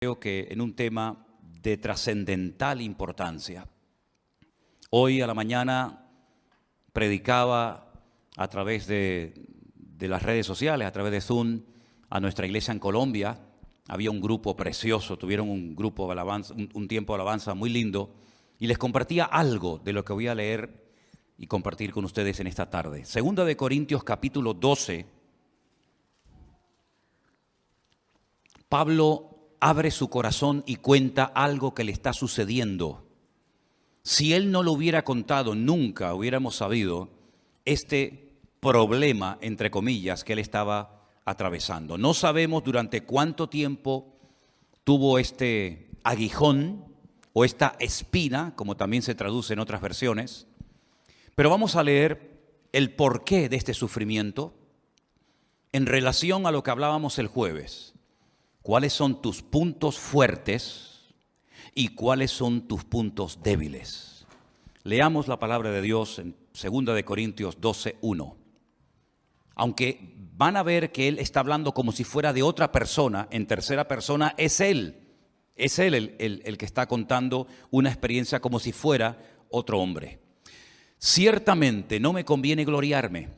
Creo que en un tema de trascendental importancia. Hoy a la mañana predicaba a través de las redes sociales, a través de Zoom, a nuestra iglesia en Colombia. Había un grupo precioso, tuvieron un grupo de alabanza, un tiempo de alabanza muy lindo, y les compartía algo de lo que voy a leer y compartir con ustedes en esta tarde. Segunda de Corintios capítulo 12, Pablo abre su corazón y cuenta algo que le está sucediendo. Si él no lo hubiera contado, nunca hubiéramos sabido este problema, entre comillas, que él estaba atravesando. No sabemos durante cuánto tiempo tuvo este aguijón o esta espina, como también se traduce en otras versiones, pero vamos a leer el porqué de este sufrimiento en relación a lo que hablábamos el jueves. ¿Cuáles son tus puntos fuertes y cuáles son tus puntos débiles? Leamos la palabra de Dios en 2 de Corintios 12:1. Aunque van a ver que él está hablando como si fuera de otra persona, en tercera persona, es él el que está contando una experiencia como si fuera otro hombre. Ciertamente no me conviene gloriarme,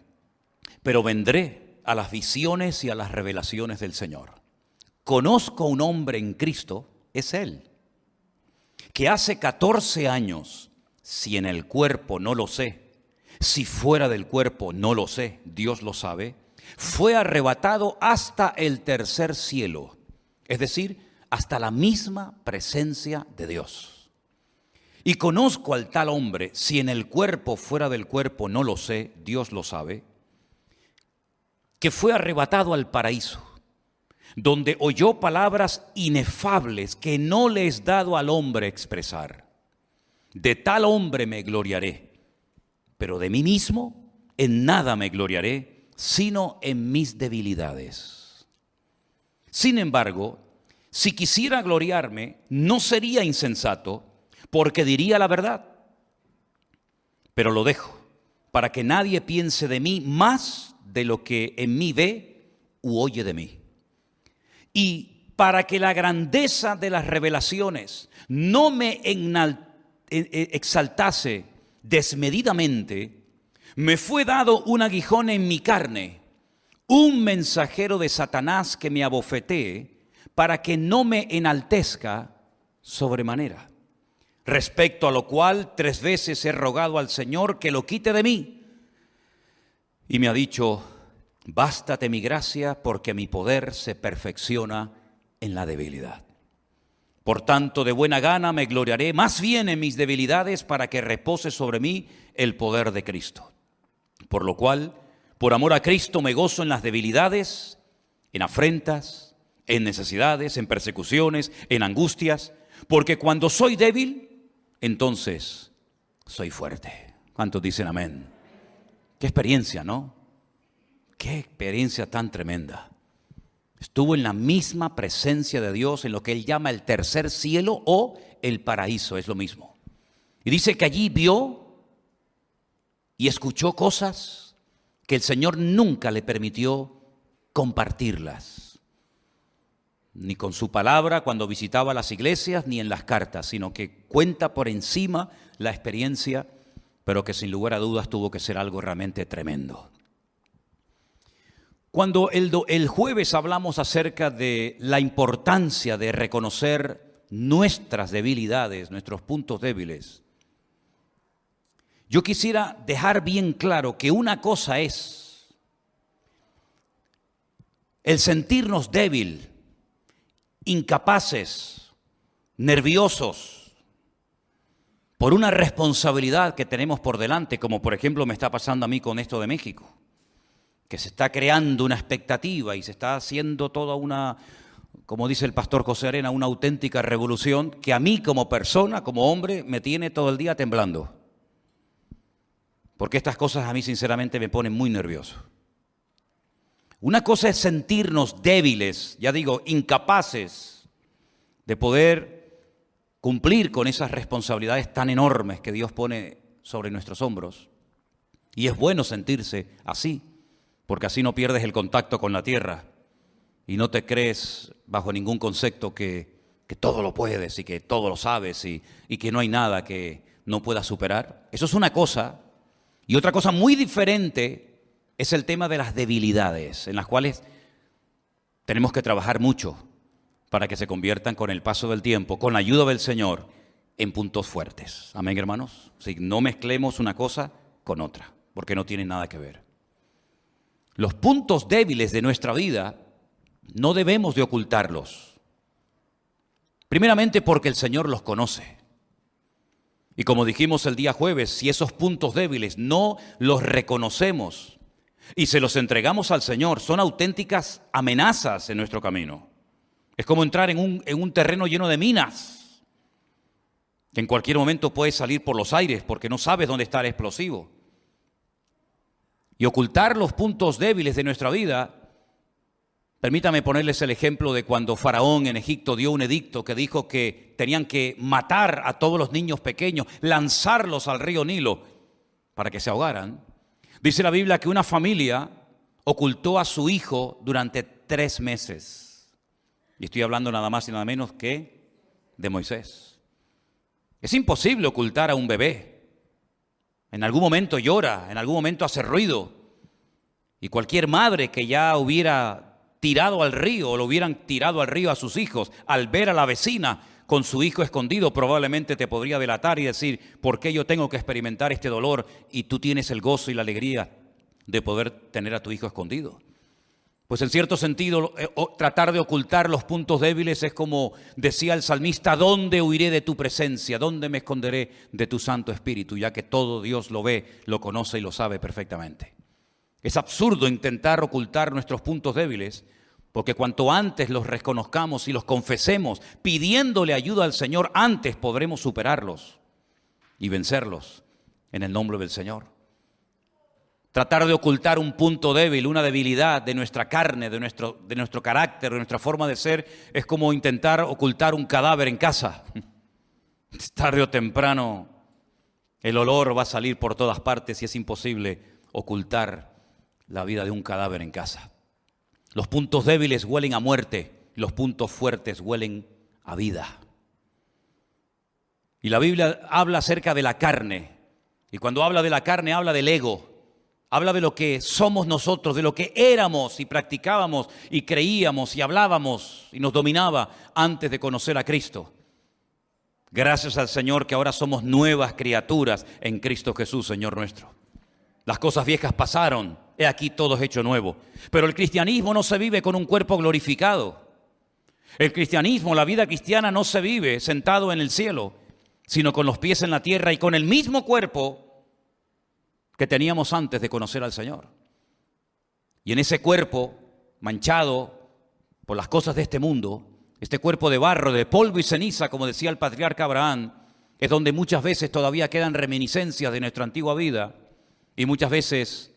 pero vendré a las visiones y a las revelaciones del Señor. Conozco a un hombre en Cristo, es él, que hace 14 años, si en el cuerpo no lo sé, si fuera del cuerpo no lo sé, Dios lo sabe, fue arrebatado hasta el tercer cielo, es decir, hasta la misma presencia de Dios. Y conozco al tal hombre, si en el cuerpo, fuera del cuerpo no lo sé, Dios lo sabe, que fue arrebatado al paraíso, donde oyó palabras inefables que no le es dado al hombre expresar. De tal hombre me gloriaré, pero de mí mismo en nada me gloriaré, sino en mis debilidades. Sin embargo, si quisiera gloriarme, no sería insensato, porque diría la verdad. Pero lo dejo, para que nadie piense de mí más de lo que en mí ve u oye de mí. Y para que la grandeza de las revelaciones no me exaltase desmedidamente, me fue dado un aguijón en mi carne, un mensajero de Satanás que me abofetee, para que no me enaltezca sobremanera. Respecto a lo cual 3 veces he rogado al Señor que lo quite de mí. Y me ha dicho: bástate mi gracia, porque mi poder se perfecciona en la debilidad. Por tanto, de buena gana me gloriaré más bien en mis debilidades, para que repose sobre mí el poder de Cristo. Por lo cual, por amor a Cristo, me gozo en las debilidades, en afrentas, en necesidades, en persecuciones, en angustias, porque cuando soy débil, entonces soy fuerte. ¿Cuántos dicen amén? Qué experiencia, ¿no? Qué experiencia tan tremenda. Estuvo en la misma presencia de Dios, en lo que él llama el tercer cielo o el paraíso, es lo mismo. Y dice que allí vio y escuchó cosas que el Señor nunca le permitió compartirlas. Ni con su palabra cuando visitaba las iglesias, ni en las cartas, sino que cuenta por encima la experiencia, pero que sin lugar a dudas tuvo que ser algo realmente tremendo. Cuando el jueves hablamos acerca de la importancia de reconocer nuestras debilidades, nuestros puntos débiles, yo quisiera dejar bien claro que una cosa es el sentirnos débil, incapaces, nerviosos, por una responsabilidad que tenemos por delante, como por ejemplo me está pasando a mí con esto de México, que se está creando una expectativa y se está haciendo toda una, como dice el pastor José Arena, una auténtica revolución que a mí como persona, como hombre, me tiene todo el día temblando. Porque estas cosas a mí sinceramente me ponen muy nervioso. Una cosa es sentirnos débiles, ya digo, incapaces de poder cumplir con esas responsabilidades tan enormes que Dios pone sobre nuestros hombros. Y es bueno sentirse así, porque así no pierdes el contacto con la tierra y no te crees bajo ningún concepto que que todo lo puedes y que todo lo sabes y que no hay nada que no puedas superar. Eso es una cosa. Y otra cosa muy diferente es el tema de las debilidades, en las cuales tenemos que trabajar mucho para que se conviertan con el paso del tiempo, con la ayuda del Señor, en puntos fuertes. Amén, hermanos. Si no mezclemos una cosa con otra, porque no tienen nada que ver. Los puntos débiles de nuestra vida no debemos de ocultarlos. Primeramente porque el Señor los conoce. Y como dijimos el día jueves, si esos puntos débiles no los reconocemos y se los entregamos al Señor, son auténticas amenazas en nuestro camino. Es como entrar en un terreno lleno de minas, que en cualquier momento puede salir por los aires porque no sabes dónde está el explosivo. Y ocultar los puntos débiles de nuestra vida. Permítame ponerles el ejemplo de cuando Faraón en Egipto dio un edicto que dijo que tenían que matar a todos los niños pequeños, lanzarlos al río Nilo para que se ahogaran. Dice la Biblia que una familia ocultó a su hijo durante 3 meses. Y estoy hablando nada más y nada menos que de Moisés. Es imposible ocultar a un bebé. En algún momento llora, en algún momento hace ruido. Y cualquier madre que ya hubiera tirado al río o lo hubieran tirado al río a sus hijos, al ver a la vecina con su hijo escondido, probablemente te podría delatar y decir, ¿por qué yo tengo que experimentar este dolor y tú tienes el gozo y la alegría de poder tener a tu hijo escondido? Pues en cierto sentido, tratar de ocultar los puntos débiles es como decía el salmista, ¿dónde huiré de tu presencia? ¿Dónde me esconderé de tu Santo Espíritu? Ya que todo Dios lo ve, lo conoce y lo sabe perfectamente. Es absurdo intentar ocultar nuestros puntos débiles, porque cuanto antes los reconozcamos y los confesemos, pidiéndole ayuda al Señor, antes podremos superarlos y vencerlos en el nombre del Señor. Tratar de ocultar un punto débil, una debilidad de nuestra carne, de nuestro carácter, de nuestra forma de ser, es como intentar ocultar un cadáver en casa. Tarde o temprano el olor va a salir por todas partes y es imposible ocultar la vida de un cadáver en casa. Los puntos débiles huelen a muerte, los puntos fuertes huelen a vida. Y la Biblia habla acerca de la carne, y cuando habla de la carne habla del ego, habla de lo que somos nosotros, de lo que éramos y practicábamos y creíamos y hablábamos y nos dominaba antes de conocer a Cristo. Gracias al Señor que ahora somos nuevas criaturas en Cristo Jesús, Señor nuestro. Las cosas viejas pasaron, he aquí todo es hecho nuevo. Pero el cristianismo no se vive con un cuerpo glorificado. El cristianismo, la vida cristiana no se vive sentado en el cielo, sino con los pies en la tierra y con el mismo cuerpo que teníamos antes de conocer al Señor. Y en ese cuerpo manchado por las cosas de este mundo, este cuerpo de barro, de polvo y ceniza, como decía el patriarca Abraham, es donde muchas veces todavía quedan reminiscencias de nuestra antigua vida. Y muchas veces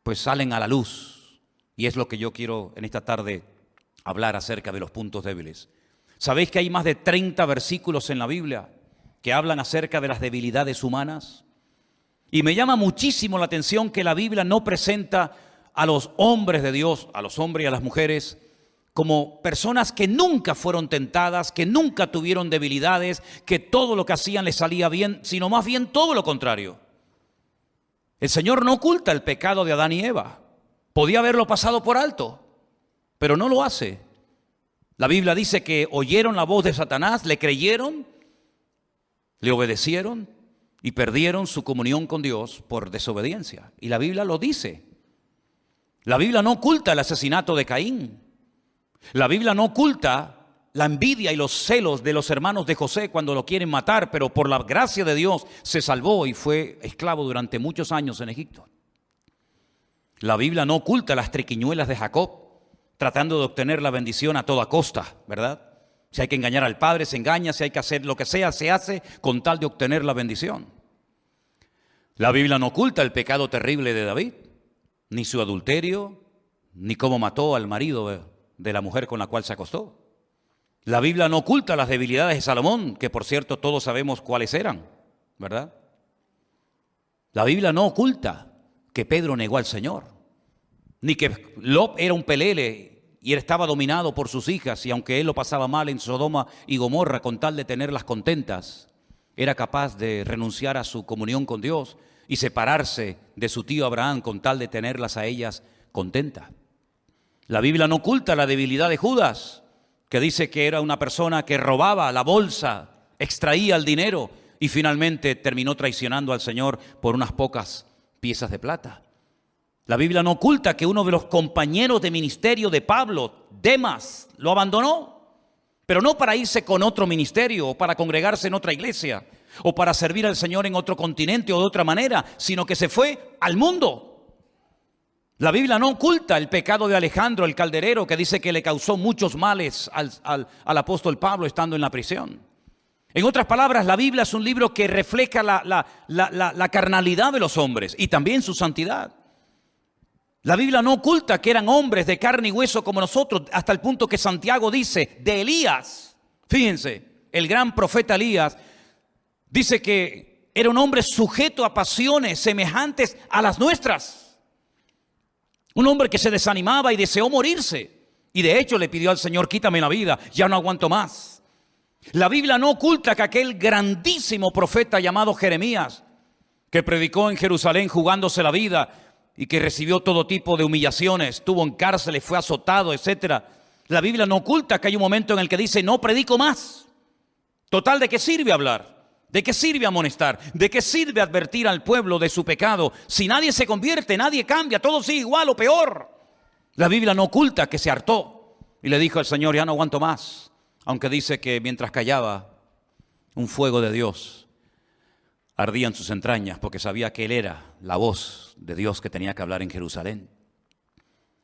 pues salen a la luz. Y es lo que yo quiero en esta tarde hablar acerca de los puntos débiles. ¿Sabéis que hay más de 30 versículos en la Biblia que hablan acerca de las debilidades humanas? Y me llama muchísimo la atención que la Biblia no presenta a los hombres de Dios, a los hombres y a las mujeres, como personas que nunca fueron tentadas, que nunca tuvieron debilidades, que todo lo que hacían les salía bien, sino más bien todo lo contrario. El Señor no oculta el pecado de Adán y Eva. Podía haberlo pasado por alto, pero no lo hace. La Biblia dice que oyeron la voz de Satanás, le creyeron, le obedecieron y perdieron su comunión con Dios por desobediencia. Y la Biblia lo dice. La Biblia no oculta el asesinato de Caín. La Biblia no oculta la envidia y los celos de los hermanos de José cuando lo quieren matar, pero por la gracia de Dios se salvó y fue esclavo durante muchos años en Egipto. La Biblia no oculta las triquiñuelas de Jacob, tratando de obtener la bendición a toda costa, ¿verdad? Si hay que engañar al padre, se engaña, si hay que hacer lo que sea, se hace con tal de obtener la bendición. La Biblia no oculta el pecado terrible de David, ni su adulterio, ni cómo mató al marido de la mujer con la cual se acostó. La Biblia no oculta las debilidades de Salomón, que por cierto todos sabemos cuáles eran, ¿verdad? La Biblia no oculta que Pedro negó al Señor, ni que Lot era un pelele y él estaba dominado por sus hijas, y aunque él lo pasaba mal en Sodoma y Gomorra, con tal de tenerlas contentas, era capaz de renunciar a su comunión con Dios y separarse de su tío Abraham con tal de tenerlas a ellas contentas. La Biblia no oculta la debilidad de Judas, que dice que era una persona que robaba la bolsa, extraía el dinero y finalmente terminó traicionando al Señor por unas pocas piezas de plata. La Biblia no oculta que uno de los compañeros de ministerio de Pablo, Demas, lo abandonó, pero no para irse con otro ministerio o para congregarse en otra iglesia o para servir al Señor en otro continente o de otra manera, sino que se fue al mundo. La Biblia no oculta el pecado de Alejandro el calderero, que dice que le causó muchos males al apóstol Pablo estando en la prisión. En otras palabras, la Biblia es un libro que refleja la carnalidad de los hombres y también su santidad. La Biblia no oculta que eran hombres de carne y hueso como nosotros, hasta el punto que Santiago dice de Elías, fíjense, el gran profeta Elías, dice que era un hombre sujeto a pasiones semejantes a las nuestras. Un hombre que se desanimaba y deseó morirse. Y de hecho le pidió al Señor, quítame la vida, ya no aguanto más. La Biblia no oculta que aquel grandísimo profeta llamado Jeremías, que predicó en Jerusalén jugándose la vida y que recibió todo tipo de humillaciones, estuvo en cárceles, fue azotado, etc. La Biblia no oculta que hay un momento en el que dice, no predico más. Total, ¿de qué sirve hablar? ¿De qué sirve amonestar? ¿De qué sirve advertir al pueblo de su pecado? Si nadie se convierte, nadie cambia, todo sigue igual o peor. La Biblia no oculta que se hartó y le dijo al Señor, ya no aguanto más. Aunque dice que mientras callaba, un fuego de Dios ardía en sus entrañas, porque sabía que él era la voz de Dios que tenía que hablar en Jerusalén.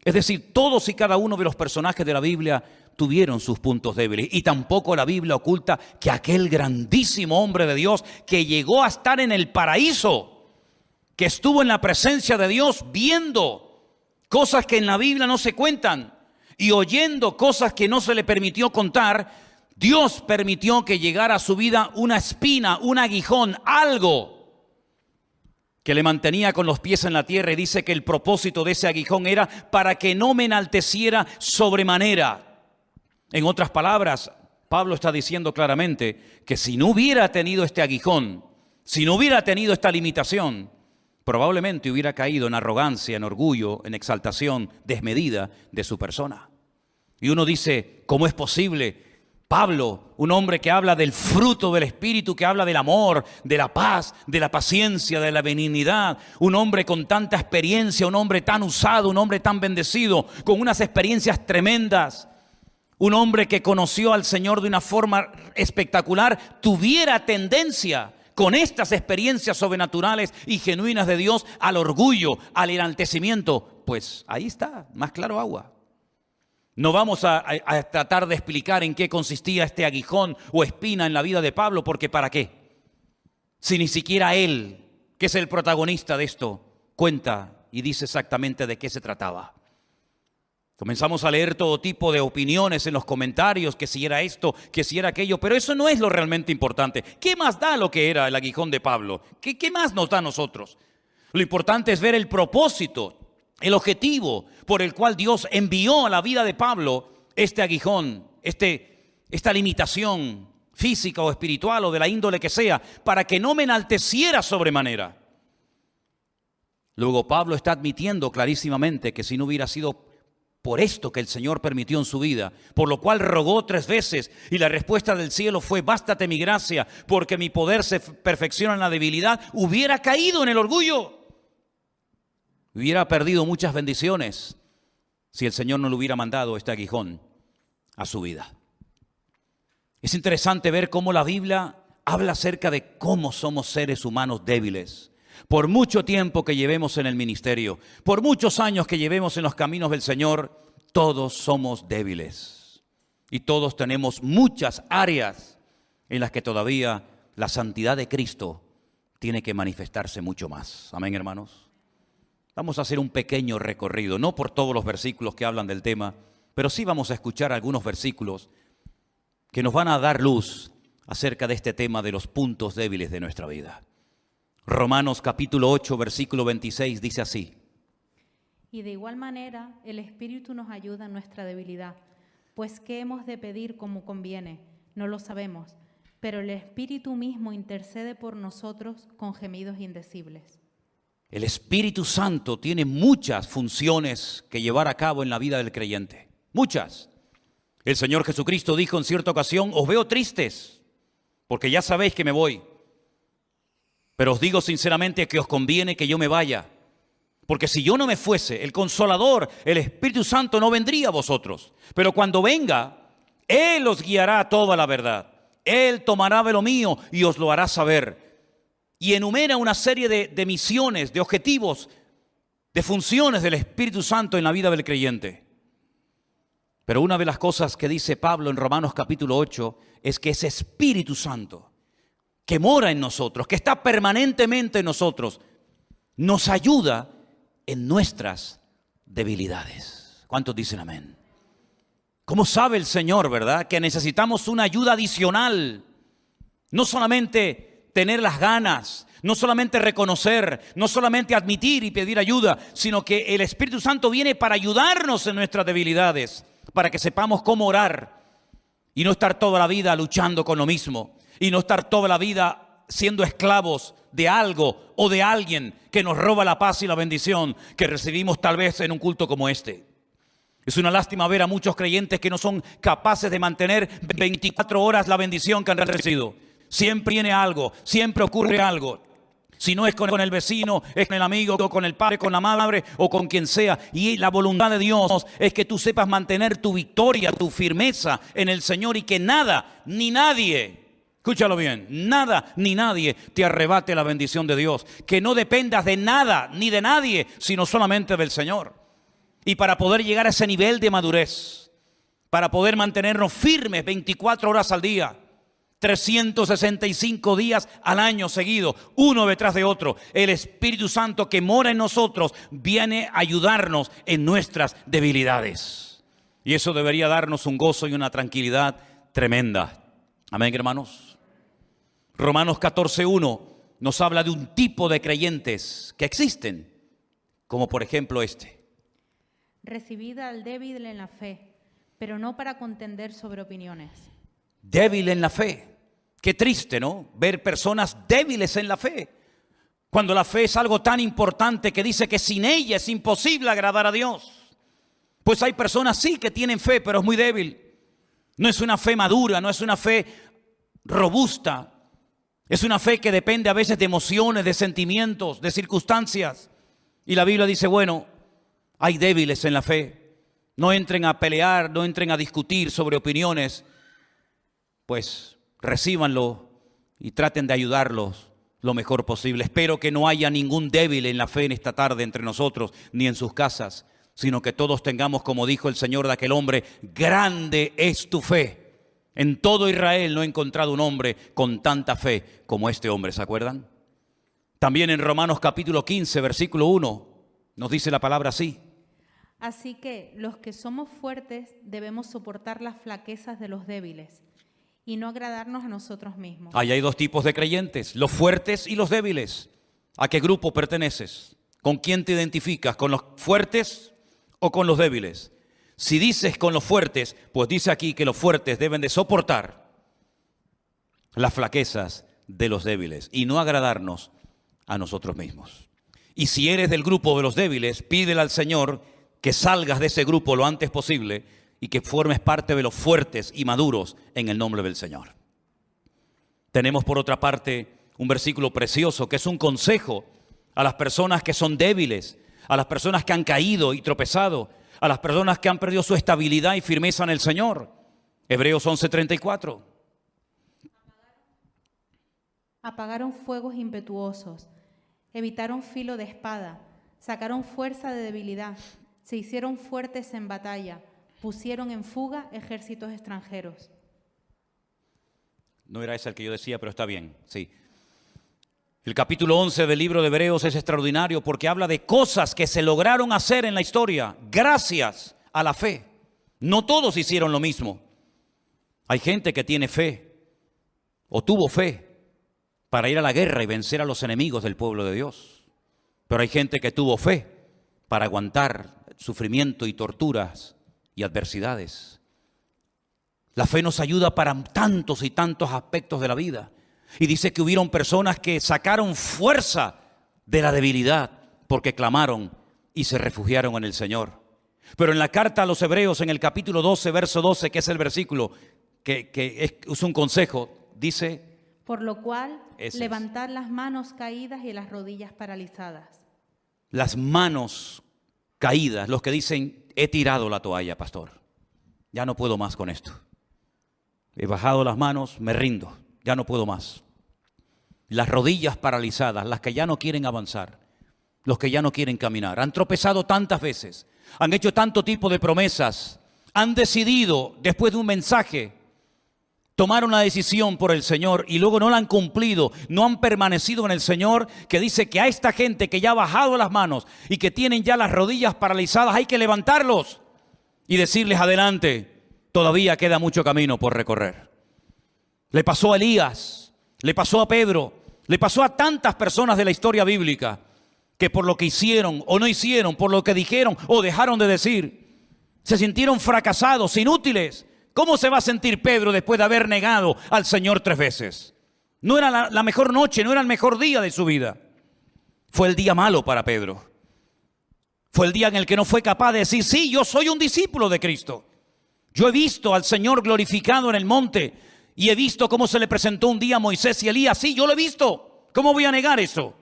Es decir, todos y cada uno de los personajes de la Biblia tuvieron sus puntos débiles, y tampoco la Biblia oculta que aquel grandísimo hombre de Dios que llegó a estar en el paraíso, que estuvo en la presencia de Dios viendo cosas que en la Biblia no se cuentan y oyendo cosas que no se le permitió contar, Dios permitió que llegara a su vida una espina, un aguijón, algo que le mantenía con los pies en la tierra, y dice que el propósito de ese aguijón era para que no me enalteciera sobremanera. En otras palabras, Pablo está diciendo claramente que si no hubiera tenido este aguijón, si no hubiera tenido esta limitación, probablemente hubiera caído en arrogancia, en orgullo, en exaltación desmedida de su persona. Y uno dice, ¿cómo es posible? Pablo, un hombre que habla del fruto del Espíritu, que habla del amor, de la paz, de la paciencia, de la benignidad, un hombre con tanta experiencia, un hombre tan usado, un hombre tan bendecido, con unas experiencias tremendas, un hombre que conoció al Señor de una forma espectacular, tuviera tendencia con estas experiencias sobrenaturales y genuinas de Dios al orgullo, al enaltecimiento. Pues ahí está, más claro agua. No vamos a tratar de explicar en qué consistía este aguijón o espina en la vida de Pablo, porque ¿para qué? Si ni siquiera él, que es el protagonista de esto, cuenta y dice exactamente de qué se trataba. Comenzamos a leer todo tipo de opiniones en los comentarios, que si era esto, que si era aquello, pero eso no es lo realmente importante. ¿Qué más da lo que era el aguijón de Pablo? ¿Qué más nos da a nosotros? Lo importante es ver el propósito, el objetivo por el cual Dios envió a la vida de Pablo este aguijón, esta limitación física o espiritual o de la índole que sea, para que no me enalteciera sobremanera. Luego Pablo está admitiendo clarísimamente que si no hubiera sido por esto que el Señor permitió en su vida, por lo cual rogó 3 veces y la respuesta del cielo fue, bástate mi gracia, porque mi poder se perfecciona en la debilidad, hubiera caído en el orgullo. Hubiera perdido muchas bendiciones si el Señor no le hubiera mandado este aguijón a su vida. Es interesante ver cómo la Biblia habla acerca de cómo somos seres humanos débiles. Por mucho tiempo que llevemos en el ministerio, por muchos años que llevemos en los caminos del Señor, todos somos débiles. Y todos tenemos muchas áreas en las que todavía la santidad de Cristo tiene que manifestarse mucho más. Amén, hermanos. Vamos a hacer un pequeño recorrido, no por todos los versículos que hablan del tema, pero sí vamos a escuchar algunos versículos que nos van a dar luz acerca de este tema de los puntos débiles de nuestra vida. Romanos capítulo 8, versículo 26 dice así: Y de igual manera, el Espíritu nos ayuda en nuestra debilidad, pues ¿qué hemos de pedir como conviene? No lo sabemos, pero el Espíritu mismo intercede por nosotros con gemidos indecibles. El Espíritu Santo tiene muchas funciones que llevar a cabo en la vida del creyente. Muchas. El Señor Jesucristo dijo en cierta ocasión: os veo tristes, porque ya sabéis que me voy. Pero os digo sinceramente que os conviene que yo me vaya. Porque si yo no me fuese, el Consolador, el Espíritu Santo, no vendría a vosotros. Pero cuando venga, Él os guiará a toda la verdad. Él tomará de lo mío y os lo hará saber. Y enumera una serie de misiones, de objetivos, de funciones del Espíritu Santo en la vida del creyente. Pero una de las cosas que dice Pablo en Romanos capítulo 8 es que ese Espíritu Santo que mora en nosotros, que está permanentemente en nosotros, nos ayuda en nuestras debilidades. ¿Cuántos dicen amén? ¿Cómo sabe el Señor, verdad? Que necesitamos una ayuda adicional. No solamente tener las ganas, no solamente reconocer, no solamente admitir y pedir ayuda, sino que el Espíritu Santo viene para ayudarnos en nuestras debilidades, para que sepamos cómo orar y no estar toda la vida luchando con lo mismo y no estar toda la vida siendo esclavos de algo o de alguien que nos roba la paz y la bendición que recibimos tal vez en un culto como este. Es una lástima ver a muchos creyentes que no son capaces de mantener 24 horas la bendición que han recibido. Siempre viene algo, siempre ocurre algo. Si no es con el vecino, es con el amigo, o con el padre, con la madre o con quien sea. Y la voluntad de Dios es que tú sepas mantener tu victoria, tu firmeza en el Señor y que nada ni nadie, escúchalo bien, nada ni nadie te arrebate la bendición de Dios. Que no dependas de nada ni de nadie, sino solamente del Señor. Y para poder llegar a ese nivel de madurez, para poder mantenernos firmes 24 horas al día, 365 días al año seguido, uno detrás de otro, el Espíritu Santo que mora en nosotros viene a ayudarnos en nuestras debilidades. Y eso debería darnos un gozo y una tranquilidad tremenda. Amén, hermanos. Romanos 14:1 nos habla de un tipo de creyentes que existen, como por ejemplo este. Recibid al débil en la fe, pero no para contender sobre opiniones. Débil en la fe. Qué triste, ¿no? Ver personas débiles en la fe. Cuando la fe es algo tan importante que dice que sin ella es imposible agradar a Dios. Pues hay personas sí que tienen fe, pero es muy débil. No es una fe madura, no es una fe robusta. Es una fe que depende a veces de emociones, de sentimientos, de circunstancias. Y la Biblia dice, bueno, hay débiles en la fe. No entren a pelear, no entren a discutir sobre opiniones. Pues recíbanlo y traten de ayudarlos lo mejor posible. Espero que no haya ningún débil en la fe en esta tarde entre nosotros, ni en sus casas, sino que todos tengamos, como dijo el Señor de aquel hombre, grande es tu fe. En todo Israel no he encontrado un hombre con tanta fe como este hombre, ¿se acuerdan? También en Romanos capítulo 15, versículo 1, nos dice la palabra así. Así que los que somos fuertes debemos soportar las flaquezas de los débiles y no agradarnos a nosotros mismos. Ahí hay dos tipos de creyentes, los fuertes y los débiles. ¿A qué grupo perteneces? ¿Con quién te identificas? ¿Con los fuertes o con los débiles? Si dices con los fuertes, pues dice aquí que los fuertes deben de soportar las flaquezas de los débiles y no agradarnos a nosotros mismos. Y si eres del grupo de los débiles, pídele al Señor que salgas de ese grupo lo antes posible y que formes parte de los fuertes y maduros en el nombre del Señor. Tenemos por otra parte un versículo precioso que es un consejo a las personas que son débiles, a las personas que han caído y tropezado, a las personas que han perdido su estabilidad y firmeza en el Señor. Hebreos 11:34. Apagaron fuegos impetuosos, evitaron filo de espada, sacaron fuerza de debilidad, se hicieron fuertes en batalla, pusieron en fuga ejércitos extranjeros. No era ese el que yo decía, pero está bien, sí. El capítulo 11 del libro de Hebreos es extraordinario porque habla de cosas que se lograron hacer en la historia gracias a la fe. No todos hicieron lo mismo. Hay gente que tiene fe o tuvo fe para ir a la guerra y vencer a los enemigos del pueblo de Dios. Pero hay gente que tuvo fe para aguantar sufrimiento y torturas y adversidades. La fe nos ayuda para tantos y tantos aspectos de la vida. Y dice que hubieron personas que sacaron fuerza de la debilidad porque clamaron y se refugiaron en el Señor. Pero en la carta a los Hebreos, en el capítulo 12, verso 12, que es el versículo que es un consejo, dice: por lo cual, levantad las manos caídas y las rodillas paralizadas. Las manos caídas, los que dicen: he tirado la toalla, pastor, ya no puedo más con esto. He bajado las manos, me rindo, ya no puedo más. Las rodillas paralizadas, las que ya no quieren avanzar, los que ya no quieren caminar, han tropezado tantas veces, han hecho tanto tipo de promesas, han decidido después de un mensaje tomar una decisión por el Señor y luego no la han cumplido, no han permanecido en el Señor, que dice que a esta gente que ya ha bajado las manos y que tienen ya las rodillas paralizadas, hay que levantarlos y decirles: adelante, todavía queda mucho camino por recorrer. Le pasó a Elías, le pasó a Pedro, le pasó a tantas personas de la historia bíblica que por lo que hicieron o no hicieron, por lo que dijeron o dejaron de decir, se sintieron fracasados, inútiles. ¿Cómo se va a sentir Pedro después de haber negado al Señor 3 veces? No era la mejor noche, no era el mejor día de su vida. Fue el día malo para Pedro. Fue el día en el que no fue capaz de decir: sí, yo soy un discípulo de Cristo. Yo he visto al Señor glorificado en el monte y he visto cómo se le presentó un día a Moisés y Elías. Sí, yo lo he visto. ¿Cómo voy a negar eso?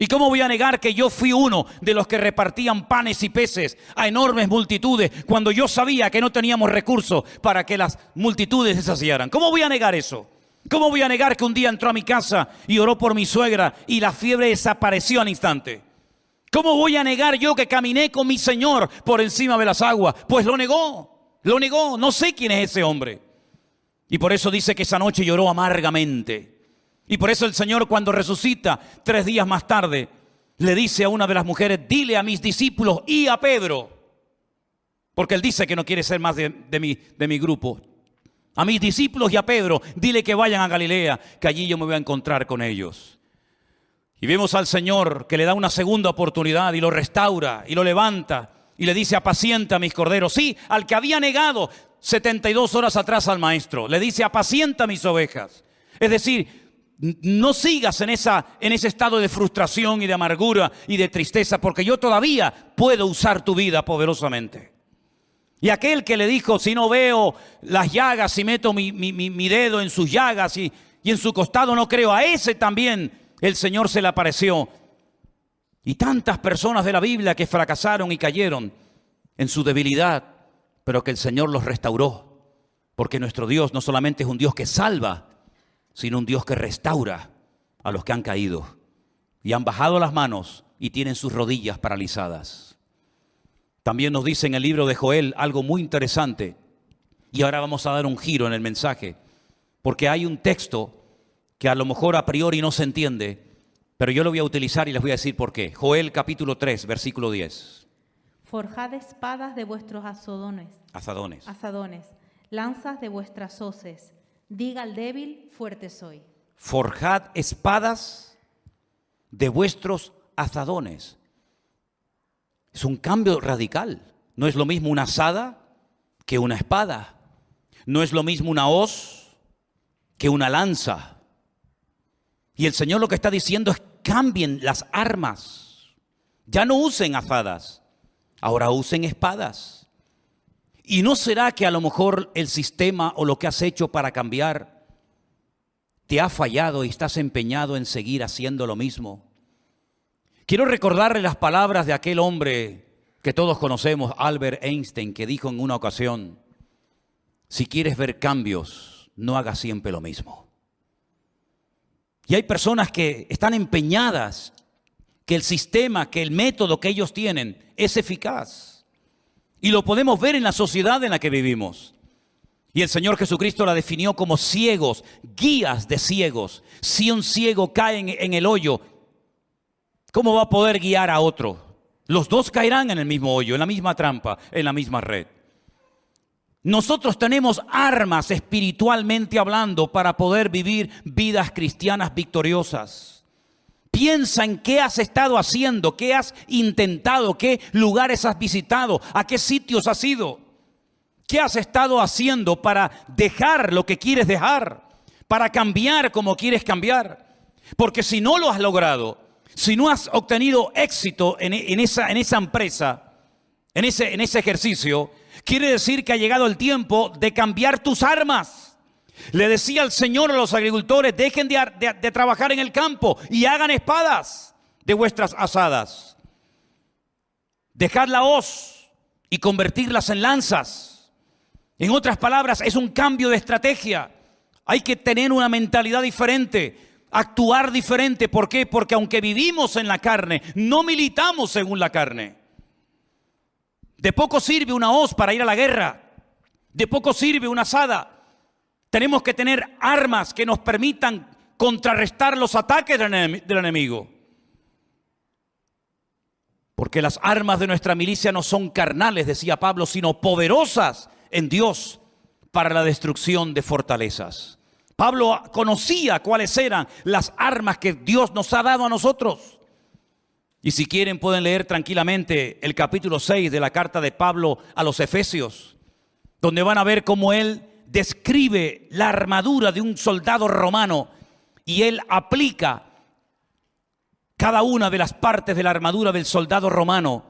¿Y cómo voy a negar que yo fui uno de los que repartían panes y peces a enormes multitudes cuando yo sabía que no teníamos recursos para que las multitudes se saciaran? ¿Cómo voy a negar eso? ¿Cómo voy a negar que un día entró a mi casa y oró por mi suegra y la fiebre desapareció al instante? ¿Cómo voy a negar yo que caminé con mi Señor por encima de las aguas? Pues lo negó, no sé quién es ese hombre. Y por eso dice que esa noche lloró amargamente. Y por eso el Señor, cuando resucita 3 días más tarde, le dice a una de las mujeres: dile a mis discípulos y a Pedro, porque él dice que no quiere ser más de mi grupo. A mis discípulos y a Pedro, dile que vayan a Galilea, que allí yo me voy a encontrar con ellos. Y vemos al Señor que le da una segunda oportunidad y lo restaura y lo levanta y le dice: apacienta a mis corderos. Sí, al que había negado 72 horas atrás al maestro, le dice: apacienta mis ovejas. Es decir, no sigas en ese estado de frustración y de amargura y de tristeza, porque yo todavía puedo usar tu vida poderosamente. Y aquel que le dijo: si no veo las llagas, si meto mi dedo en sus llagas y en su costado no creo, a ese también el Señor se le apareció. Y tantas personas de la Biblia que fracasaron y cayeron en su debilidad, pero que el Señor los restauró, porque nuestro Dios no solamente es un Dios que salva, sino un Dios que restaura a los que han caído y han bajado las manos y tienen sus rodillas paralizadas. También nos dice en el libro de Joel algo muy interesante, y ahora vamos a dar un giro en el mensaje, porque hay un texto que a lo mejor a priori no se entiende, pero yo lo voy a utilizar y les voy a decir por qué. Joel capítulo 3, versículo 10. Forjad espadas de vuestros azadones, lanzas de vuestras hoces. Diga al débil: fuerte soy. Forjad espadas de vuestros azadones. Es un cambio radical. No es lo mismo una azada que una espada. No es lo mismo una hoz que una lanza. Y el Señor lo que está diciendo es: cambien las armas. Ya no usen azadas, ahora usen espadas. ¿Y no será que a lo mejor el sistema o lo que has hecho para cambiar te ha fallado y estás empeñado en seguir haciendo lo mismo? Quiero recordarle las palabras de aquel hombre que todos conocemos, Albert Einstein, que dijo en una ocasión: si quieres ver cambios, no hagas siempre lo mismo. Y hay personas que están empeñadas que el sistema, que el método que ellos tienen es eficaz. Y lo podemos ver en la sociedad en la que vivimos. Y el Señor Jesucristo la definió como ciegos, guías de ciegos. Si un ciego cae en el hoyo, ¿cómo va a poder guiar a otro? Los dos caerán en el mismo hoyo, en la misma trampa, en la misma red. Nosotros tenemos armas espiritualmente hablando para poder vivir vidas cristianas victoriosas. Piensa en qué has estado haciendo, qué has intentado, qué lugares has visitado, a qué sitios has ido. ¿Qué has estado haciendo para dejar lo que quieres dejar? Para cambiar como quieres cambiar. Porque si no lo has logrado, si no has obtenido éxito en esa empresa, en ese ejercicio, quiere decir que ha llegado el tiempo de cambiar tus armas. Le decía el Señor a los agricultores: dejen de trabajar en el campo y hagan espadas de vuestras azadas. Dejad la hoz y convertirlas en lanzas. En otras palabras, es un cambio de estrategia. Hay que tener una mentalidad diferente, actuar diferente. ¿Por qué? Porque aunque vivimos en la carne, no militamos según la carne. De poco sirve una hoz para ir a la guerra. De poco sirve una azada. Tenemos que tener armas que nos permitan contrarrestar los ataques del enemigo. Porque las armas de nuestra milicia no son carnales, decía Pablo, sino poderosas en Dios para la destrucción de fortalezas. Pablo conocía cuáles eran las armas que Dios nos ha dado a nosotros. Y si quieren pueden leer tranquilamente el capítulo 6 de la carta de Pablo a los Efesios, donde van a ver cómo él describe la armadura de un soldado romano y él aplica cada una de las partes de la armadura del soldado romano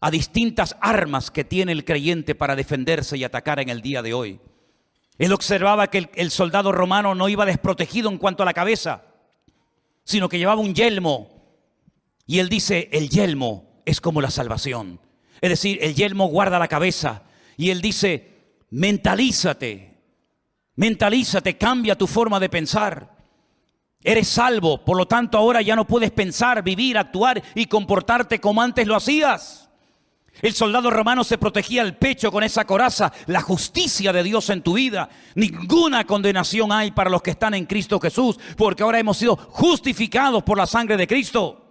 a distintas armas que tiene el creyente para defenderse y atacar en el día de hoy. Él observaba que el soldado romano no iba desprotegido en cuanto a la cabeza, sino que llevaba un yelmo. Y él dice: el yelmo es como la salvación. Es decir, el yelmo guarda la cabeza. Y él dice: mentalízate, cambia tu forma de pensar. Eres salvo, por lo tanto ahora ya no puedes pensar, vivir, actuar y comportarte como antes lo hacías. El soldado romano se protegía el pecho con esa coraza: la justicia de Dios en tu vida. Ninguna condenación hay para los que están en Cristo Jesús, porque ahora hemos sido justificados por la sangre de Cristo.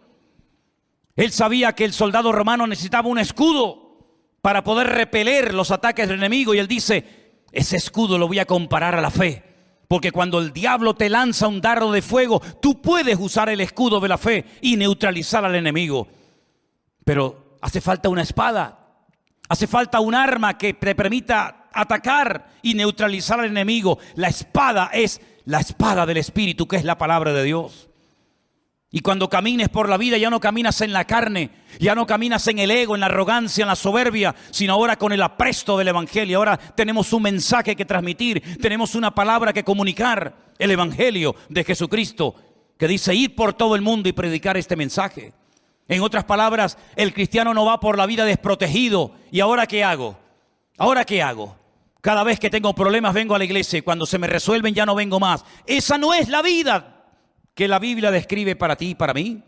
Él sabía que el soldado romano necesitaba un escudo para poder repeler los ataques del enemigo, y él dice: ese escudo lo voy a comparar a la fe. Porque cuando el diablo te lanza un dardo de fuego, tú puedes usar el escudo de la fe y neutralizar al enemigo. Pero hace falta una espada, hace falta un arma que te permita atacar y neutralizar al enemigo. La espada es la espada del Espíritu, que es la palabra de Dios. Y cuando camines por la vida, ya no caminas en la carne, ya no caminas en el ego, en la arrogancia, en la soberbia, sino ahora con el apresto del Evangelio. Ahora tenemos un mensaje que transmitir, tenemos una palabra que comunicar, el Evangelio de Jesucristo, que dice: ir por todo el mundo y predicar este mensaje. En otras palabras, el cristiano no va por la vida desprotegido. ¿Y ahora qué hago? ¿Ahora qué hago? Cada vez que tengo problemas vengo a la iglesia y cuando se me resuelven ya no vengo más. Esa no es la vida que la Biblia describe para ti y para mí.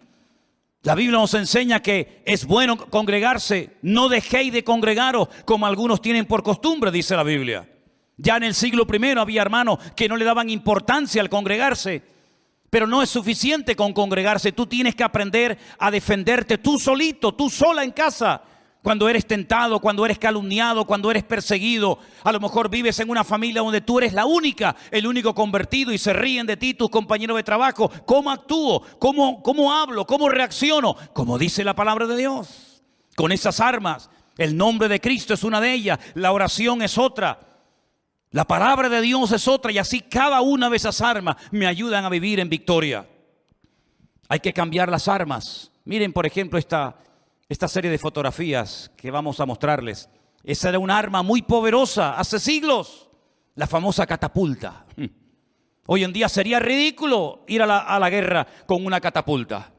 La Biblia nos enseña que es bueno congregarse. No dejéis de congregaros como algunos tienen por costumbre, dice la Biblia. Ya en el siglo I había hermanos que no le daban importancia al congregarse. Pero no es suficiente con congregarse. Tú tienes que aprender a defenderte tú solito, tú sola en casa. Cuando eres tentado, cuando eres calumniado, cuando eres perseguido. A lo mejor vives en una familia donde tú eres la única, el único convertido, y se ríen de ti tus compañeros de trabajo. ¿Cómo actúo? ¿Cómo hablo? ¿Cómo reacciono? Como dice la palabra de Dios. Con esas armas. El nombre de Cristo es una de ellas. La oración es otra. La palabra de Dios es otra. Y así cada una de esas armas me ayudan a vivir en victoria. Hay que cambiar las armas. Miren, por ejemplo, esta serie de fotografías que vamos a mostrarles. Esa era un arma muy poderosa hace siglos, la famosa catapulta. Hoy en día sería ridículo ir a la guerra con una catapulta.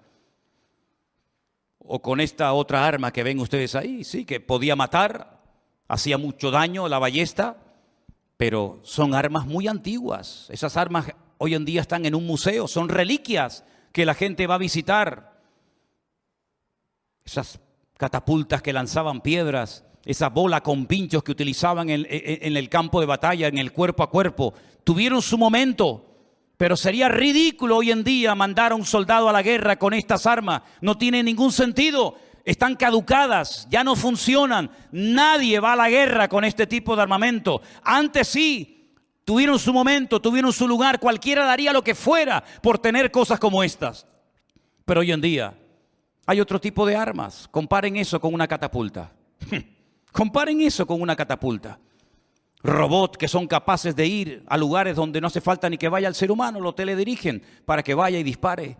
O con esta otra arma que ven ustedes ahí, sí, que podía matar, hacía mucho daño, la ballesta, pero son armas muy antiguas. Esas armas hoy en día están en un museo, son reliquias que la gente va a visitar. Esas catapultas que lanzaban piedras, esa bola con pinchos que utilizaban en el campo de batalla, en el cuerpo a cuerpo, tuvieron su momento, pero sería ridículo hoy en día mandar a un soldado a la guerra con estas armas. No tiene ningún sentido, están caducadas, ya no funcionan. Nadie va a la guerra con este tipo de armamento. Antes sí, tuvieron su momento, tuvieron su lugar. Cualquiera daría lo que fuera por tener cosas como estas. Pero hoy en día hay otro tipo de armas. Comparen eso con una catapulta. Comparen eso con una catapulta. Robots que son capaces de ir a lugares donde no hace falta ni que vaya el ser humano, lo teledirigen para que vaya y dispare.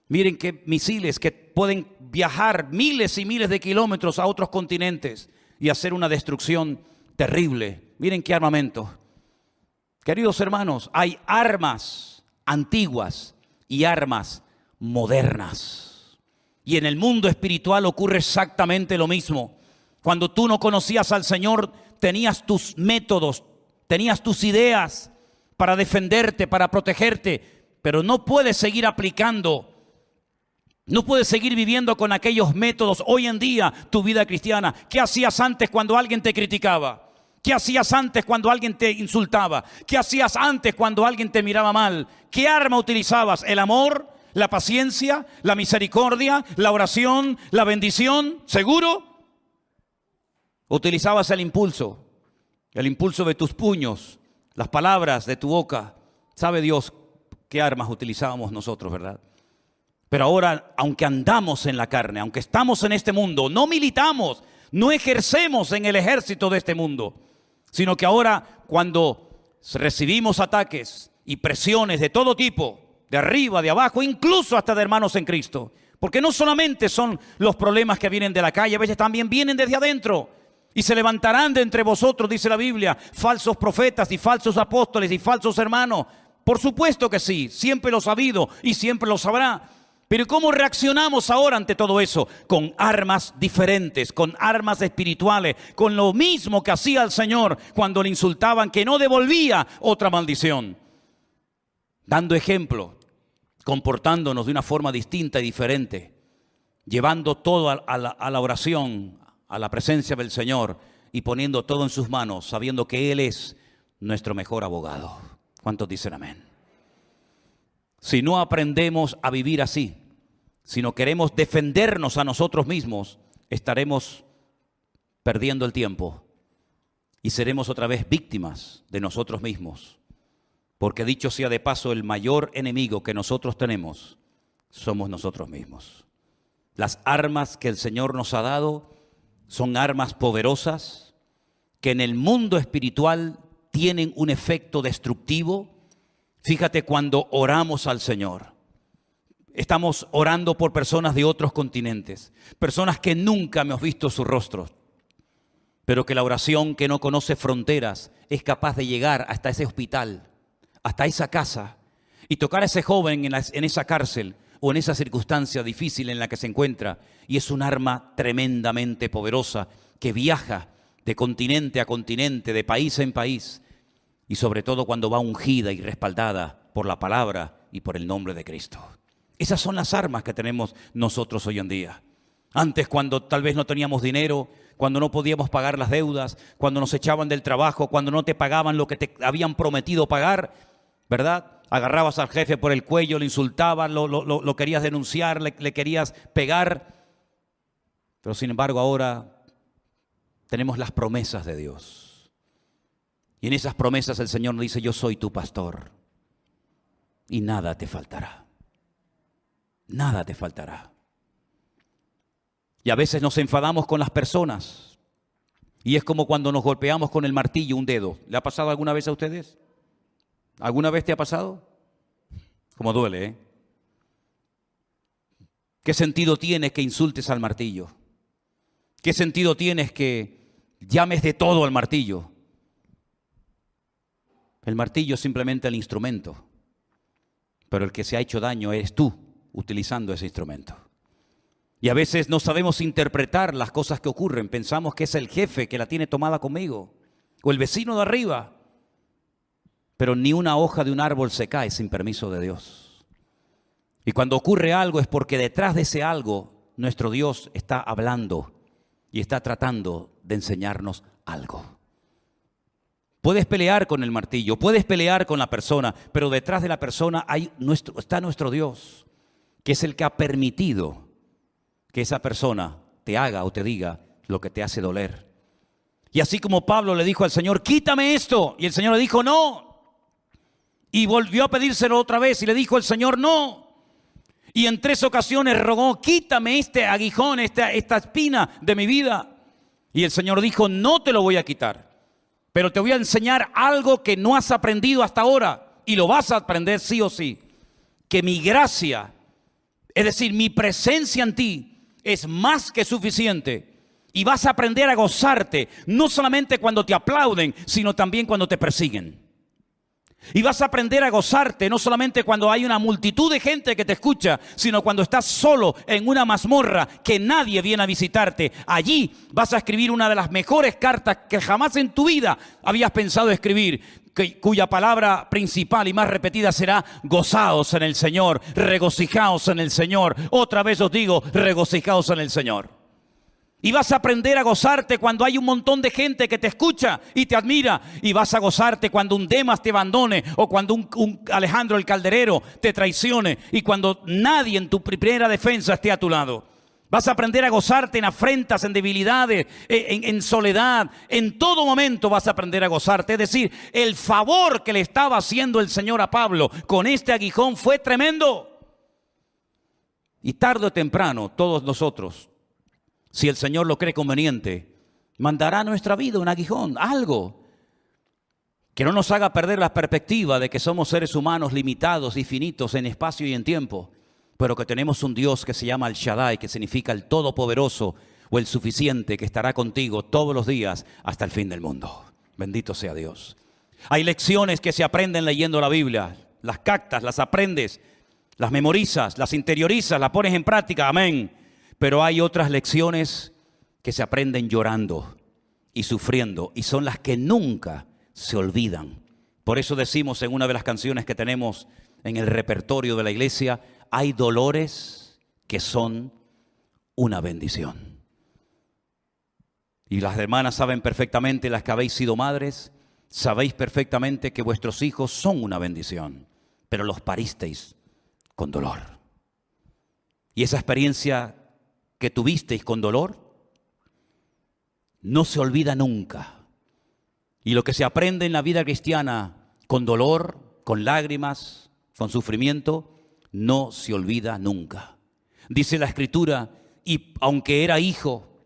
Miren qué misiles que pueden viajar miles y miles de kilómetros a otros continentes y hacer una destrucción terrible. Miren qué armamento. Queridos hermanos, hay armas antiguas y armas modernas. Y en el mundo espiritual ocurre exactamente lo mismo. Cuando tú no conocías al Señor, tenías tus métodos, tenías tus ideas para defenderte, para protegerte, pero no puedes seguir aplicando, no puedes seguir viviendo con aquellos métodos hoy en día tu vida cristiana. ¿Qué hacías antes cuando alguien te criticaba? ¿Qué hacías antes cuando alguien te insultaba? ¿Qué hacías antes cuando alguien te miraba mal? ¿Qué arma utilizabas? ¿El amor? ¿La paciencia? ¿La misericordia? ¿La oración? ¿La bendición? ¿Seguro? Utilizabas el impulso de tus puños, las palabras de tu boca. Sabe Dios qué armas utilizábamos nosotros, ¿verdad? Pero ahora, aunque andamos en la carne, aunque estamos en este mundo, no militamos, no ejercemos en el ejército de este mundo, sino que ahora cuando recibimos ataques y presiones de todo tipo, de arriba, de abajo, incluso hasta de hermanos en Cristo, porque no solamente son los problemas que vienen de la calle, a veces también vienen desde adentro. Y se levantarán de entre vosotros, dice la Biblia, falsos profetas y falsos apóstoles y falsos hermanos. Por supuesto que sí, siempre lo ha habido y siempre lo sabrá. Pero ¿cómo reaccionamos ahora ante todo eso? Con armas diferentes, con armas espirituales, con lo mismo que hacía el Señor cuando le insultaban, que no devolvía otra maldición. Dando ejemplo, comportándonos de una forma distinta y diferente, llevando todo a la oración, a la presencia del Señor y poniendo todo en sus manos, sabiendo que Él es nuestro mejor abogado. ¿Cuántos dicen amén? Si no aprendemos a vivir así, si no queremos defendernos a nosotros mismos, estaremos perdiendo el tiempo y seremos otra vez víctimas de nosotros mismos. Porque dicho sea de paso, el mayor enemigo que nosotros tenemos somos nosotros mismos. Las armas que el Señor nos ha dado son armas poderosas que en el mundo espiritual tienen un efecto destructivo. Fíjate, cuando oramos al Señor, estamos orando por personas de otros continentes, personas que nunca hemos visto sus rostros, pero que la oración, que no conoce fronteras, es capaz de llegar hasta ese hospital, hasta esa casa, y tocar a ese joven en esa cárcel o en esa circunstancia difícil en la que se encuentra. Y es un arma tremendamente poderosa que viaja de continente a continente, de país en país, y sobre todo cuando va ungida y respaldada por la palabra y por el nombre de Cristo. Esas son las armas que tenemos nosotros hoy en día. Antes, cuando tal vez no teníamos dinero, cuando no podíamos pagar las deudas, cuando nos echaban del trabajo, cuando no te pagaban lo que te habían prometido pagar, ¿verdad? Agarrabas al jefe por el cuello, le insultabas, lo querías denunciar, le querías pegar. Pero sin embargo ahora tenemos las promesas de Dios. Y en esas promesas el Señor nos dice: yo soy tu pastor y nada te faltará. Nada te faltará. Y a veces nos enfadamos con las personas. Y es como cuando nos golpeamos con el martillo un dedo. ¿Le ha pasado alguna vez a ustedes? ¿Alguna vez te ha pasado? Como duele, ¿eh? ¿Qué sentido tiene que insultes al martillo? ¿Qué sentido tienes que llames de todo al martillo? El martillo es simplemente el instrumento, pero el que se ha hecho daño eres tú utilizando ese instrumento. Y a veces no sabemos interpretar las cosas que ocurren. Pensamos que es el jefe que la tiene tomada conmigo, o el vecino de arriba. Pero ni una hoja de un árbol se cae sin permiso de Dios. Y cuando ocurre algo es porque detrás de ese algo nuestro Dios está hablando y está tratando de enseñarnos algo. Puedes pelear con el martillo, puedes pelear con la persona, pero detrás de la persona está nuestro Dios, que es el que ha permitido que esa persona te haga o te diga lo que te hace doler. Y así como Pablo le dijo al Señor: quítame esto, y el Señor le dijo: no. Y volvió a pedírselo otra vez y le dijo el Señor: no. Y en 3 ocasiones rogó, quítame este aguijón, esta espina de mi vida. Y el Señor dijo, no te lo voy a quitar, pero te voy a enseñar algo que no has aprendido hasta ahora. Y lo vas a aprender sí o sí. Que mi gracia, es decir, mi presencia en ti es más que suficiente. Y vas a aprender a gozarte, no solamente cuando te aplauden, sino también cuando te persiguen. Y vas a aprender a gozarte, no solamente cuando hay una multitud de gente que te escucha, sino cuando estás solo en una mazmorra que nadie viene a visitarte. Allí vas a escribir una de las mejores cartas que jamás en tu vida habías pensado escribir, cuya palabra principal y más repetida será gozaos en el Señor, regocijaos en el Señor. Otra vez os digo, regocijaos en el Señor. Y vas a aprender a gozarte cuando hay un montón de gente que te escucha y te admira. Y vas a gozarte cuando un Demas te abandone o cuando un Alejandro el Calderero te traicione y cuando nadie en tu primera defensa esté a tu lado. Vas a aprender a gozarte en afrentas, en debilidades, en soledad. En todo momento vas a aprender a gozarte. Es decir, el favor que le estaba haciendo el Señor a Pablo con este aguijón fue tremendo. Y tarde o temprano todos nosotros, si el Señor lo cree conveniente, mandará a nuestra vida un aguijón, algo que no nos haga perder la perspectiva de que somos seres humanos limitados y finitos en espacio y en tiempo, pero que tenemos un Dios que se llama El Shaddai, que significa el Todopoderoso o el Suficiente, que estará contigo todos los días hasta el fin del mundo. Bendito sea Dios. Hay lecciones que se aprenden leyendo la Biblia, las captas, las aprendes, las memorizas, las interiorizas, las pones en práctica, amén. Pero hay otras lecciones que se aprenden llorando y sufriendo y son las que nunca se olvidan. Por eso decimos en una de las canciones que tenemos en el repertorio de la iglesia, hay dolores que son una bendición. Y las hermanas saben perfectamente, las que habéis sido madres, sabéis perfectamente que vuestros hijos son una bendición, pero los paristeis con dolor. Y esa experiencia que tuvisteis con dolor, no se olvida nunca. Y lo que se aprende en la vida cristiana con dolor, con lágrimas, con sufrimiento, no se olvida nunca. Dice la Escritura, y aunque era hijo,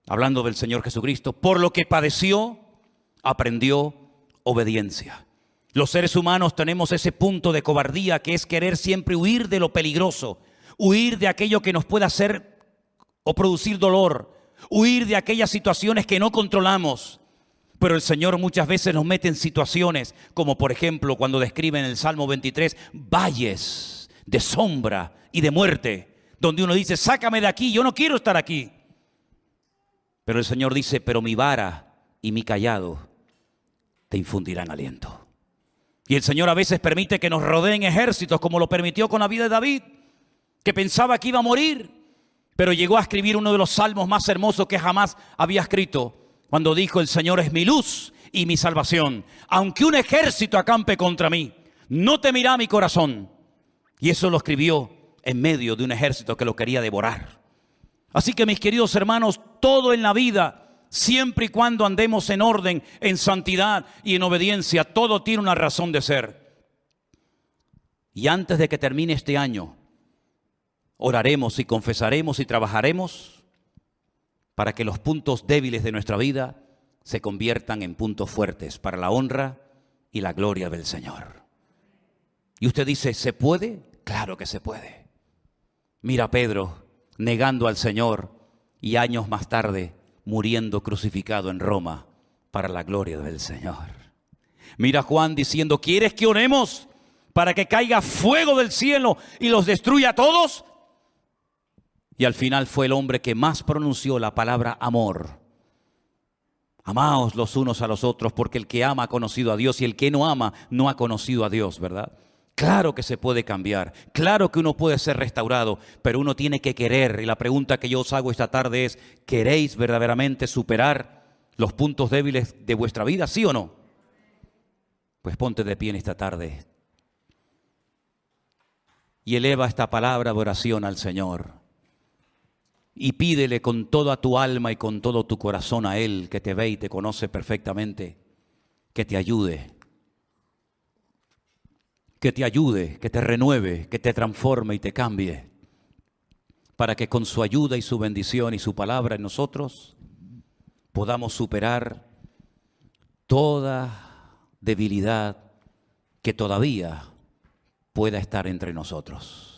hablando del Señor Jesucristo, por lo que padeció, aprendió obediencia. Los seres humanos tenemos ese punto de cobardía que es querer siempre huir de lo peligroso, huir de aquello que nos puede hacer o producir dolor, huir de aquellas situaciones que no controlamos. Pero el Señor muchas veces nos mete en situaciones, como por ejemplo cuando describe en el Salmo 23, valles de sombra y de muerte, donde uno dice, sácame de aquí, yo no quiero estar aquí. Pero el Señor dice, pero mi vara y mi cayado te infundirán aliento. Y el Señor a veces permite que nos rodeen ejércitos, como lo permitió con la vida de David, que pensaba que iba a morir. Pero llegó a escribir uno de los salmos más hermosos que jamás había escrito, cuando dijo, el Señor es mi luz y mi salvación. Aunque un ejército acampe contra mí, no temerá mi corazón. Y eso lo escribió en medio de un ejército que lo quería devorar. Así que mis queridos hermanos, todo en la vida, siempre y cuando andemos en orden, en santidad y en obediencia, todo tiene una razón de ser. Y antes de que termine este año, oraremos y confesaremos y trabajaremos para que los puntos débiles de nuestra vida se conviertan en puntos fuertes para la honra y la gloria del Señor. Y usted dice, ¿se puede? Claro que se puede. Mira a Pedro negando al Señor y años más tarde muriendo crucificado en Roma para la gloria del Señor. Mira a Juan diciendo, ¿quieres que oremos para que caiga fuego del cielo y los destruya a todos? Y al final fue el hombre que más pronunció la palabra amor. Amaos los unos a los otros, porque el que ama ha conocido a Dios y el que no ama no ha conocido a Dios, ¿verdad? Claro que se puede cambiar, claro que uno puede ser restaurado, pero uno tiene que querer. Y la pregunta que yo os hago esta tarde es, ¿queréis verdaderamente superar los puntos débiles de vuestra vida, sí o no? Pues ponte de pie en esta tarde y eleva esta palabra de oración al Señor. Y pídele con toda tu alma y con todo tu corazón a Él, que te ve y te conoce perfectamente, que te ayude. que te ayude, que te renueve, que te transforme y te cambie, para que con su ayuda y su bendición y su palabra en nosotros podamos superar toda debilidad que todavía pueda estar entre nosotros.